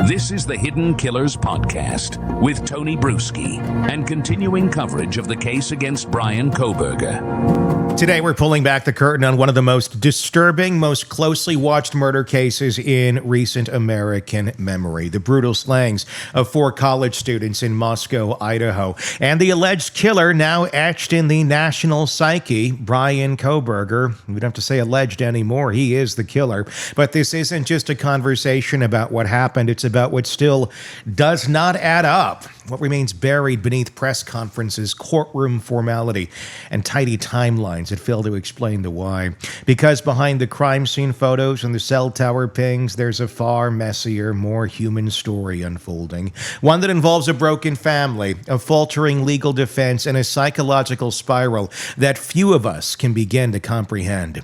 This is the Hidden Killers Podcast with Tony Bruschi and continuing coverage of the case against Bryan Kohberger. Today, we're pulling back the curtain on one of the most disturbing, most closely watched murder cases in recent American memory. The brutal slayings of 4 college students in Moscow, Idaho. And the alleged killer now etched in the national psyche, Bryan Kohberger. We don't have to say alleged anymore. He is the killer. But this isn't just a conversation about what happened. It's about what still does not add up. What remains buried beneath press conferences, courtroom formality, and tidy timelines that fail to explain the why. Because behind the crime scene photos and the cell tower pings, there's a far messier, more human story unfolding. One that involves a broken family, a faltering legal defense, and a psychological spiral that few of us can begin to comprehend.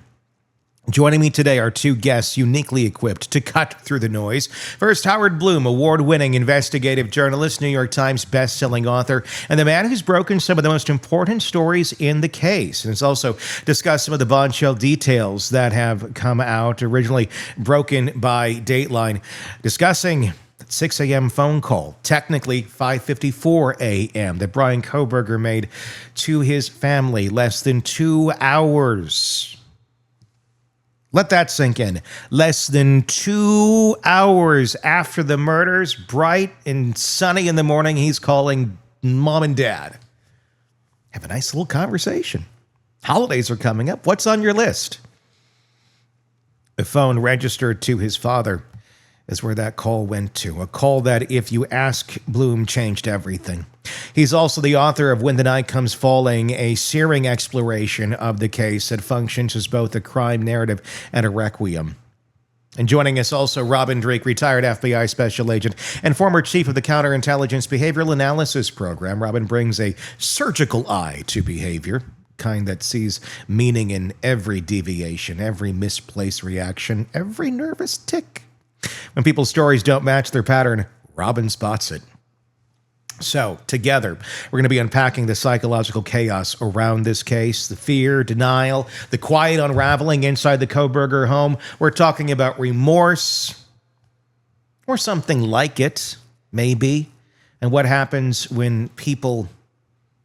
Joining me today are 2 guests uniquely equipped to cut through the noise. First, Howard Blum, award-winning investigative journalist, New York Times best-selling author, and the man who's broken some of the most important stories in the case, and has also discussed some of the bombshell details that have come out, originally broken by Dateline, discussing 6 a.m. phone call, technically 5:54 a.m., that Bryan Kohberger made to his family less than 2 hours. Let that sink in. Less than 2 hours after the murders, bright and sunny in the morning, he's calling mom and dad. Have a nice little conversation. Holidays are coming up. What's on your list? The phone registered to his father is where that call went to. A call that, if you ask Blum, changed everything. He's also the author of When the Night Comes Falling, a searing exploration of the case that functions as both a crime narrative and a requiem. And joining us also, Robin Drake, retired FBI special agent and former chief of the Counterintelligence Behavioral Analysis Program. Robin brings a surgical eye to behavior, kind that sees meaning in every deviation, every misplaced reaction, every nervous tick. When people's stories don't match their pattern, Robin spots it. So, together, we're going to be unpacking the psychological chaos around this case, the fear, denial, the quiet unraveling inside the Kohberger home. We're talking about remorse, or something like it, maybe, and what happens when people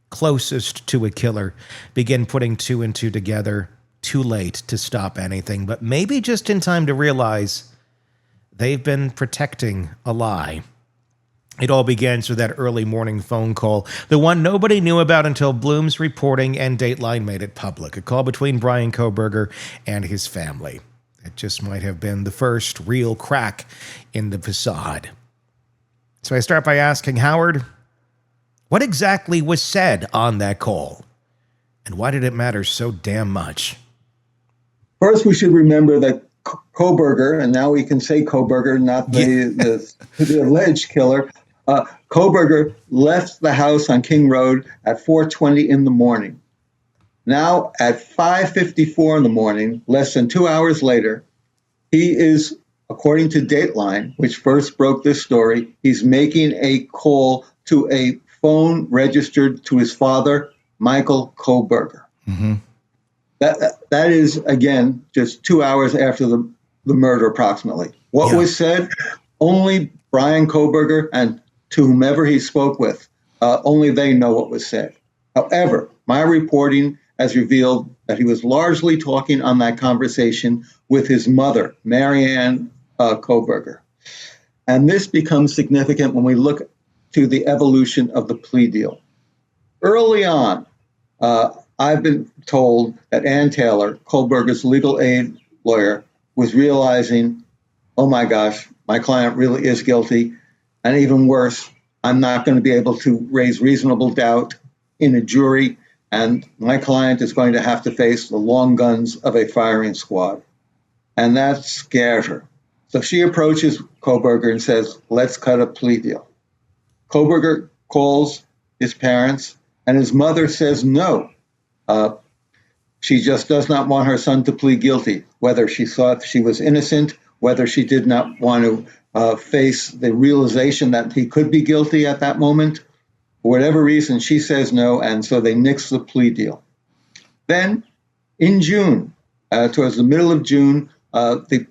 closest to a killer begin putting 2 and 2 together, too late to stop anything, but maybe just in time to realize they've been protecting a lie. It all begins with that early morning phone call, the one nobody knew about until Blum's reporting and Dateline made it public. A call between Bryan Kohberger and his family. It just might have been the first real crack in the facade. So I start by asking Howard, what exactly was said on that call? And why did it matter so damn much? First, we should remember that Kohberger, and now we can say Kohberger, not the alleged killer. Kohberger left the house on King Road at 4:20 in the morning. Now, at 5:54 in the morning, less than 2 hours later, he is, according to Dateline, which first broke this story, he's making a call to a phone registered to his father, Michael Kohberger. Mm-hmm. That is, again, just 2 hours after the murder, approximately. What was said? Only Bryan Kohberger and to whomever he spoke with, only they know what was said. However, my reporting has revealed that he was largely talking on that conversation with his mother, Marianne Kohberger. And this becomes significant when we look to the evolution of the plea deal. Early on, I've been told that Ann Taylor, Kohberger's legal aid lawyer, was realizing, oh my gosh, my client really is guilty. And even worse, I'm not going to be able to raise reasonable doubt in a jury, and my client is going to have to face the long guns of a firing squad. And that scared her. So she approaches Kohberger and says, let's cut a plea deal. Kohberger calls his parents, and his mother says no. She just does not want her son to plead guilty, whether she thought she was innocent, whether she did not want to face the realization that he could be guilty at that moment. For whatever reason, she says no, and so they nix the plea deal. Then, in June, towards the middle of June, the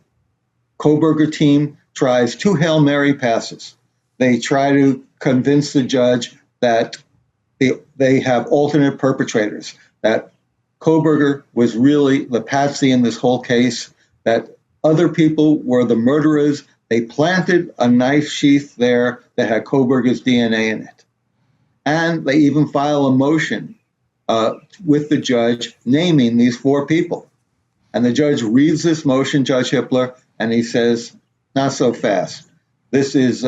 Kohberger team tries two Hail Mary passes. They try to convince the judge that they have alternate perpetrators, that Kohberger was really the patsy in this whole case, that other people were the murderers. They planted a knife sheath there that had Kohberger's DNA in it. And they even file a motion with the judge naming these four people. And the judge reads this motion, Judge Hippler, and he says, not so fast. This is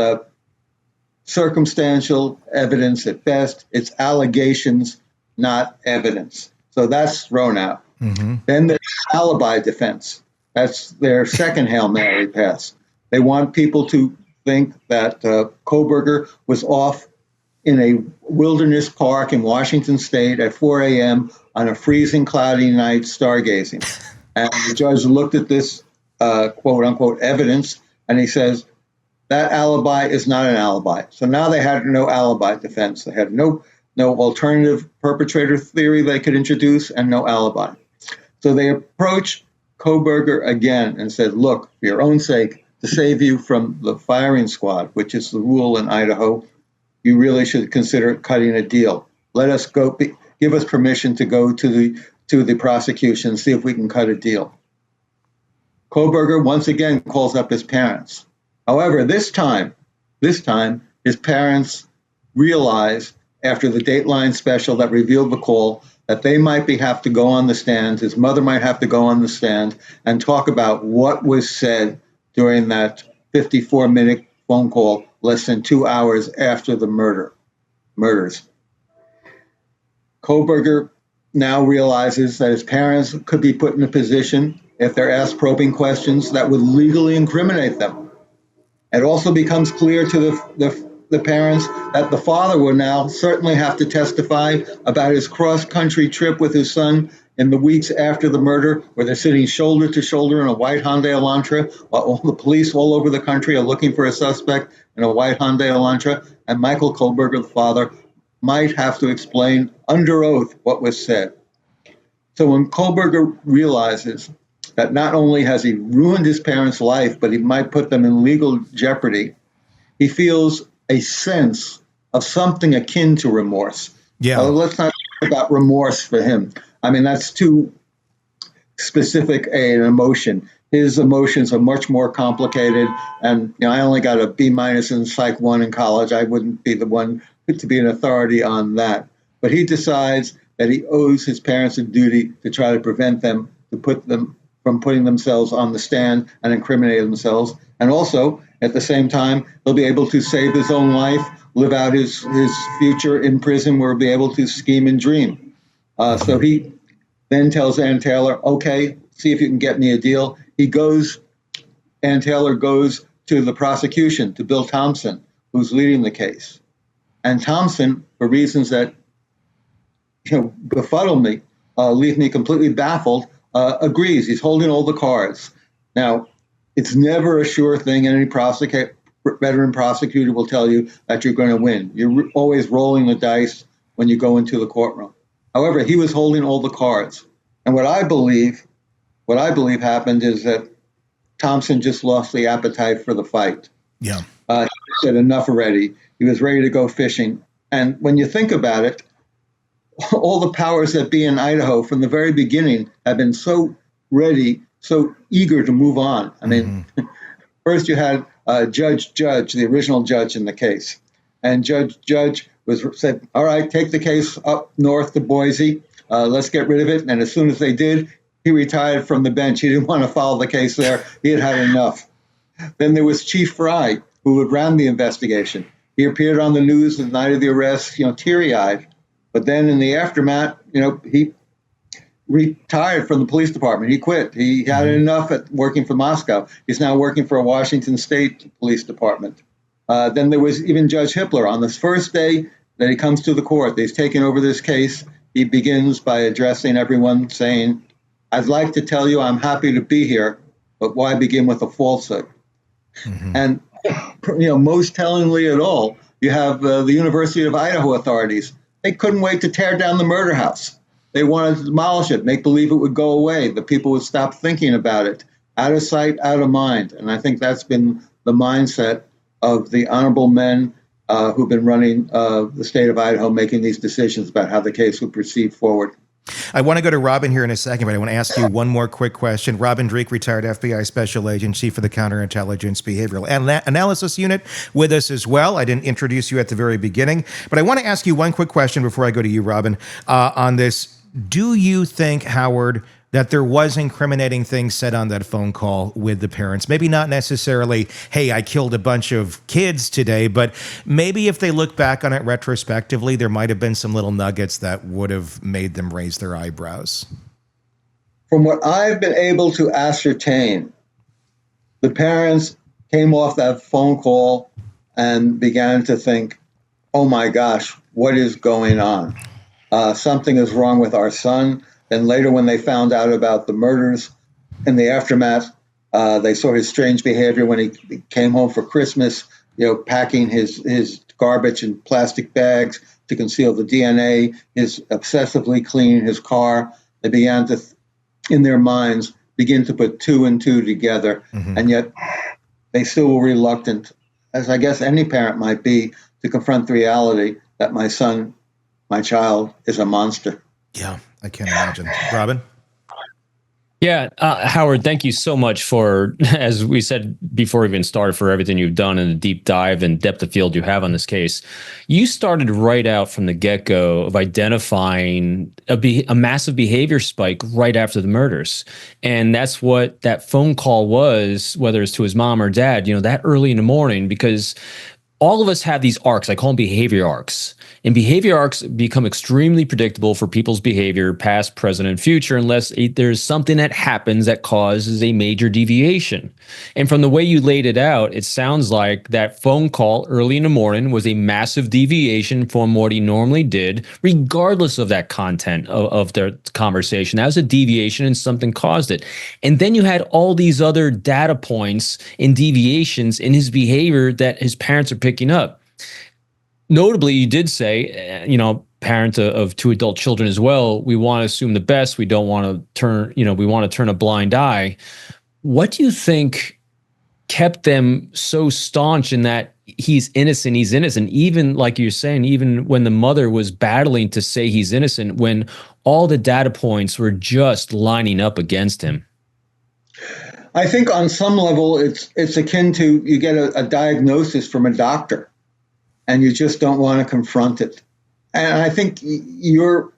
circumstantial evidence at best. It's allegations, not evidence. So that's thrown out. Mm-hmm. Then there's alibi defense. That's their second Hail Mary pass. They want people to think that Kohberger was off in a wilderness park in Washington State at 4 a.m. on a freezing, cloudy night stargazing. And the judge looked at this quote-unquote evidence, and he says, that alibi is not an alibi. So now they had no alibi defense. They had no alternative perpetrator theory they could introduce and no alibi. So they approached Kohberger again and said, look, for your own sake, to save you from the firing squad, which is the rule in Idaho, you really should consider cutting a deal. Let us go, give us permission to go to the prosecution and see if we can cut a deal. Kohberger once again calls up his parents. However, this time, his parents realize after the Dateline special that revealed the call that they might have to go on the stand, his mother might have to go on the stand and talk about what was said during that 54-minute phone call less than 2 hours after the murders. Kohberger now realizes that his parents could be put in a position, if they're asked probing questions, that would legally incriminate them. It also becomes clear to the parents that the father will now certainly have to testify about his cross-country trip with his son in the weeks after the murder, where they're sitting shoulder to shoulder in a white Hyundai Elantra, while all the police all over the country are looking for a suspect in a white Hyundai Elantra, and Michael Kohberger, the father, might have to explain under oath what was said. So when Kohberger realizes that not only has he ruined his parents' life, but he might put them in legal jeopardy, he feels a sense of something akin to remorse. Yeah. Let's not talk about remorse for him. I mean, that's too specific an emotion. His emotions are much more complicated. And I only got a B- in Psych 1 in college. I wouldn't be the one to be an authority on that. But he decides that he owes his parents a duty to try to prevent them, to put them from putting themselves on the stand and incriminating themselves. And also, at the same time, he'll be able to save his own life, live out his future in prison, where he'll be able to scheme and dream. So he then tells Ann Taylor, okay, see if you can get me a deal. Ann Taylor goes to the prosecution, to Bill Thompson, who's leading the case. And Thompson, for reasons that befuddle me, leave me completely baffled, agrees. He's holding all the cards. Now, it's never a sure thing. Any veteran prosecutor will tell you that you're going to win. You're always rolling the dice when you go into the courtroom. However, he was holding all the cards. And what I believe happened is that Thompson just lost the appetite for the fight. Yeah. He said enough already. He was ready to go fishing. And when you think about it, all the powers that be in Idaho from the very beginning have been so ready, so eager to move on. I mean, first you had Judge, the original judge in the case. And Judge said, all right, take the case up north to Boise. Let's get rid of it. And as soon as they did, he retired from the bench. He didn't want to follow the case there. He had had enough. Then there was Chief Fry, who ran the investigation. He appeared on the news the night of the arrest, teary-eyed. But then in the aftermath, he retired from the police department. He quit. He had enough at working for Moscow. He's now working for a Washington State police department. Then there was even Judge Hippler. On this first day that he comes to the court, he's taken over this case. He begins by addressing everyone, saying, I'd like to tell you I'm happy to be here, but why begin with a falsehood? And, most tellingly at all, you have the University of Idaho authorities. They couldn't wait to tear down the murder house. They wanted to demolish it, make believe it would go away. The people would stop thinking about it. Out of sight, out of mind. And I think that's been the mindset of the honorable men who've been running the state of Idaho, making these decisions about how the case would proceed forward. I want to go to Robin here in a second, but I want to ask you one more quick question. Robin Dreek, retired FBI Special Agent, Chief of the Counterintelligence Behavioral Analysis Unit, with us as well. I didn't introduce you at the very beginning, but I want to ask you one quick question before I go to you, Robin, on this. Do you think, Howard, that there was incriminating things said on that phone call with the parents? Maybe not necessarily, hey, I killed a bunch of kids today, but maybe if they look back on it retrospectively, there might have been some little nuggets that would have made them raise their eyebrows. From what I've been able to ascertain, the parents came off that phone call and began to think, oh my gosh, what is going on? Something is wrong with our son. Then later, when they found out about the murders in the aftermath, they saw his strange behavior when he came home for Christmas, packing his garbage in plastic bags to conceal the DNA, his obsessively cleaning his car. They began to, in their minds, begin to put two and two together. Mm-hmm. And yet they still were reluctant, as I guess any parent might be, to confront the reality that my son, my child, is a monster. Yeah, I can't imagine. Robin? Yeah, Howard, thank you so much for, as we said before we even started, for everything you've done and the deep dive and depth of field you have on this case. You started right out from the get-go of identifying a massive behavior spike right after the murders. And that's what that phone call was, whether it's to his mom or dad, that early in the morning, because all of us have these arcs. I call them behavior arcs. And behavior arcs become extremely predictable for people's behavior, past, present, and future, unless there's something that happens that causes a major deviation. And from the way you laid it out, it sounds like that phone call early in the morning was a massive deviation from what he normally did, regardless of that content of their conversation. That was a deviation and something caused it. And then you had all these other data points and deviations in his behavior that his parents are picking up. Notably, you did say, parent of two adult children as well, we want to assume the best. We don't want to turn a blind eye. What do you think kept them so staunch in that he's innocent, even like you're saying, even when the mother was battling to say he's innocent, when all the data points were just lining up against him? I think on some level, it's akin to you get a diagnosis from a doctor, and you just don't want to confront it. And I think your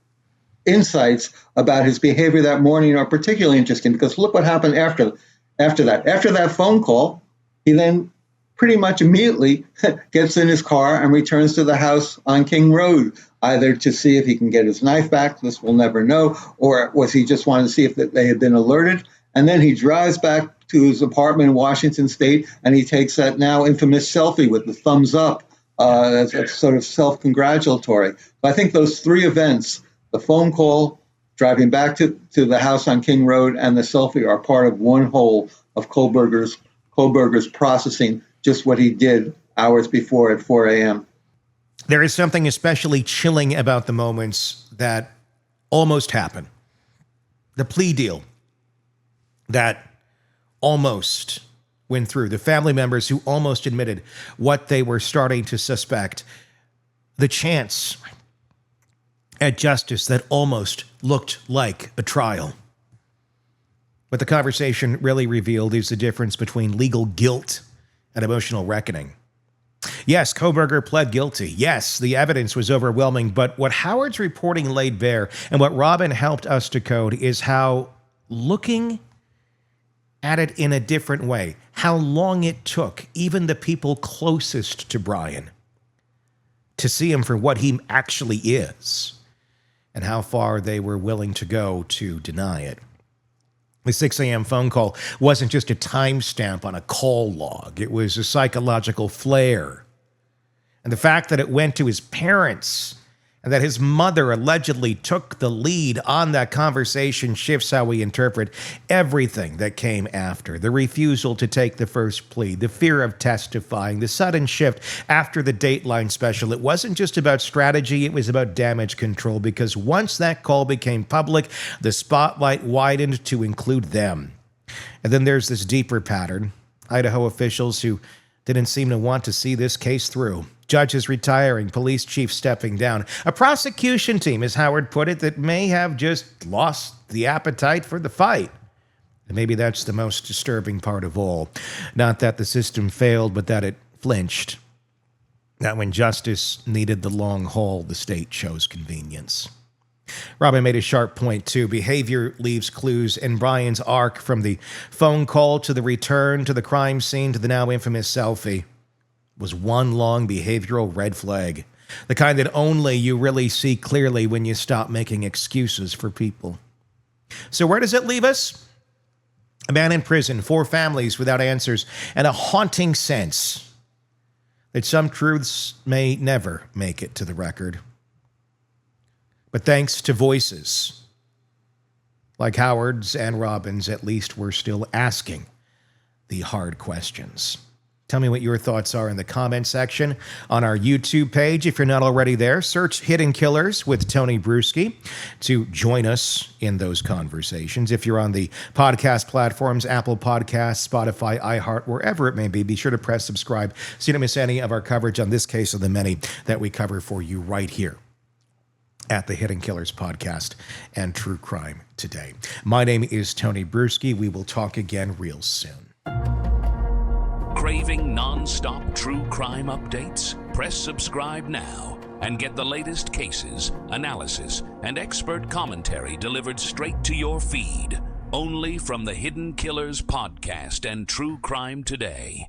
insights about his behavior that morning are particularly interesting, because look what happened after that. After that phone call, he then pretty much immediately gets in his car and returns to the house on King Road, either to see if he can get his knife back, this we'll never know, or was he just wanting to see if they had been alerted. And then he drives back to his apartment in Washington State, and he takes that now infamous selfie with the thumbs up. That's sort of self-congratulatory. But I think those three events, the phone call, driving back to the house on King Road, and the selfie, are part of one whole of Kohberger's processing just what he did hours before at 4 a.m. There is something especially chilling about the moments that almost happened. The plea deal that almost went through, the family members who almost admitted what they were starting to suspect, the chance at justice that almost looked like a trial. What the conversation really revealed is the difference between legal guilt and emotional reckoning. Yes, Kohberger pled guilty. Yes, the evidence was overwhelming, but what Howard's reporting laid bare and what Robin helped us decode is how looking at it in a different way, how long it took even the people closest to Bryan to see him for what he actually is, and how far they were willing to go to deny it. The 6 a.m. phone call wasn't just a timestamp on a call log. It was a psychological flare. And the fact that it went to his parents and that his mother allegedly took the lead on that conversation shifts how we interpret everything that came after. The refusal to take the first plea, the fear of testifying, the sudden shift after the Dateline special. It wasn't just about strategy, it was about damage control, because once that call became public, the spotlight widened to include them. And then there's this deeper pattern Idaho officials who didn't seem to want to see this case through. Judges retiring, police chief stepping down. A prosecution team, as Howard put it, that may have just lost the appetite for the fight. And maybe that's the most disturbing part of all. Not that the system failed, but that it flinched. That when justice needed the long haul, the state chose convenience. Robin made a sharp point, too. Behavior leaves clues, and Bryan's arc from the phone call to the return to the crime scene to the now infamous selfie was one long behavioral red flag. The kind that only you really see clearly when you stop making excuses for people. So where does it leave us? A man in prison, 4 families without answers, and a haunting sense that some truths may never make it to the record. But thanks to voices like Howard's and Robin's, at least we're still asking the hard questions. Tell me what your thoughts are in the comment section on our YouTube page. If you're not already there, search Hidden Killers with Tony Bruschi to join us in those conversations. If you're on the podcast platforms, Apple Podcasts, Spotify, iHeart, wherever it may be sure to press subscribe so you don't miss any of our coverage on this case of the many that we cover for you right here at the Hidden Killers podcast and True Crime Today. My name is Tony Bruschi. We will talk again real soon. Craving non-stop true crime updates? Press subscribe now and get the latest cases, analysis, and expert commentary delivered straight to your feed. Only from the Hidden Killers podcast and True Crime Today.